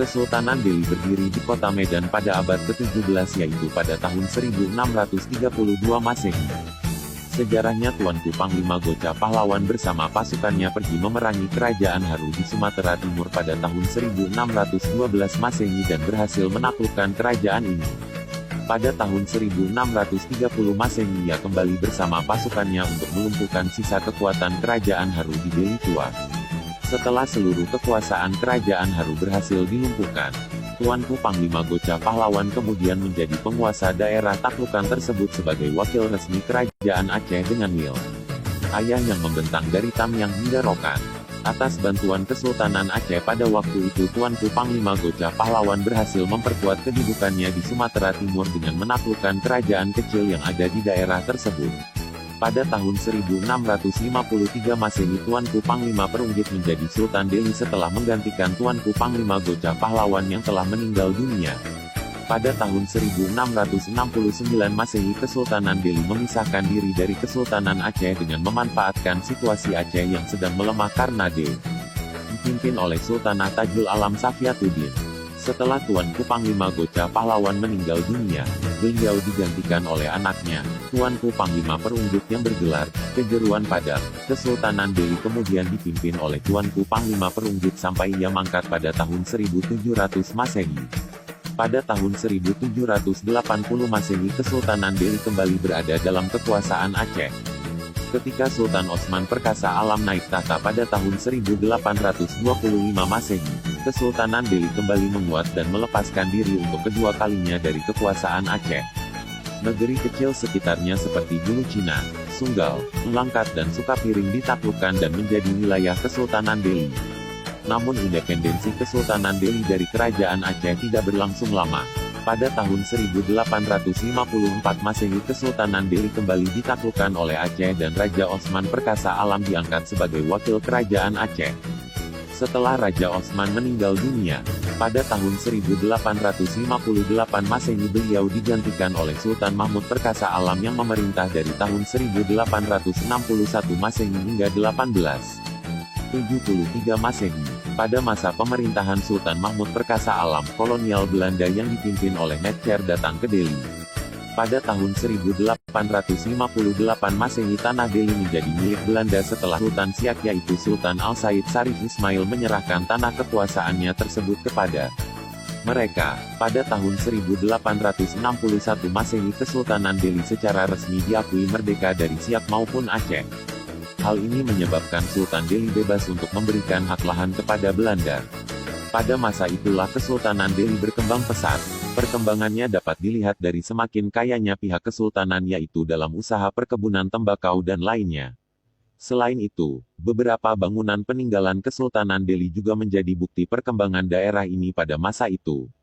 Kesultanan Delhi berdiri di kota Medan pada abad ke-17 yaitu pada tahun 1632 Masehi. Sejarahnya Tuanku Panglima Gocha Pahlawan bersama pasukannya pergi memerangi Kerajaan Haru di Sumatera Timur pada tahun 1612 Masehi dan berhasil menaklukkan kerajaan ini. Pada tahun 1630 Masehi ia kembali bersama pasukannya untuk melumpuhkan sisa kekuatan Kerajaan Haru di Delhi Tua. Setelah seluruh kekuasaan Kerajaan Haru berhasil dilumpuhkan, Tuanku Panglima Gocha Pahlawan kemudian menjadi penguasa daerah taklukan tersebut sebagai wakil resmi Kerajaan Aceh dengan Mil Ayah yang membentang dari Tamyang hingga Rokan. Atas bantuan Kesultanan Aceh pada waktu itu Tuanku Panglima Gocha Pahlawan berhasil memperkuat kedudukannya di Sumatera Timur dengan menaklukkan kerajaan kecil yang ada di daerah tersebut. Pada tahun 1653 Masehi Tuanku Panglima Perunggit menjadi Sultan Delhi setelah menggantikan Tuanku Panglima Gocha Pahlawan yang telah meninggal dunia. Pada tahun 1669 Masehi Kesultanan Delhi memisahkan diri dari Kesultanan Aceh dengan memanfaatkan situasi Aceh yang sedang melemah karena dipimpin oleh Sultan Tajul Alam Safiatuddin. Setelah Tuanku Panglima Gocha Pahlawan meninggal dunia, beliau digantikan oleh anaknya, Tuanku Panglima Perunggit yang bergelar Kejeruan Padang. Kesultanan Delhi kemudian dipimpin oleh Tuanku Panglima Perunggit sampai ia mangkat pada tahun 1700 Masehi. Pada tahun 1780 Masehi Kesultanan Delhi kembali berada dalam kekuasaan Aceh. Ketika Sultan Osman Perkasa Alam naik tahta pada tahun 1825 Masehi, Kesultanan Delhi kembali menguat dan melepaskan diri untuk kedua kalinya dari kekuasaan Aceh. Negeri kecil sekitarnya seperti Dulu Cina, Sunggal, Langkat dan Sukapiring ditaklukkan dan menjadi wilayah Kesultanan Delhi. Namun independensi Kesultanan Delhi dari Kerajaan Aceh tidak berlangsung lama. Pada tahun 1854 Masehi Kesultanan Delhi kembali ditaklukkan oleh Aceh dan Raja Osman Perkasa Alam diangkat sebagai wakil Kerajaan Aceh. Setelah Raja Osman meninggal dunia, pada tahun 1858 Masehi beliau digantikan oleh Sultan Mahmud Perkasa Alam yang memerintah dari tahun 1861 Masehi hingga 1873 Masehi. Pada masa pemerintahan Sultan Mahmud Perkasa Alam, kolonial Belanda yang dipimpin oleh Netzer datang ke Delhi. Pada tahun 1858 Masehi tanah Delhi menjadi milik Belanda setelah Sultan Siak yaitu Sultan Al-Said Sarif Ismail menyerahkan tanah kekuasaannya tersebut kepada mereka. Pada tahun 1861 Masehi Kesultanan Delhi secara resmi diakui merdeka dari Siak maupun Aceh. Hal ini menyebabkan Sultan Delhi bebas untuk memberikan hak lahan kepada Belanda. Pada masa itulah Kesultanan Delhi berkembang pesat. Perkembangannya dapat dilihat dari semakin kayanya pihak kesultanan yaitu dalam usaha perkebunan tembakau dan lainnya. Selain itu, beberapa bangunan peninggalan Kesultanan Delhi juga menjadi bukti perkembangan daerah ini pada masa itu.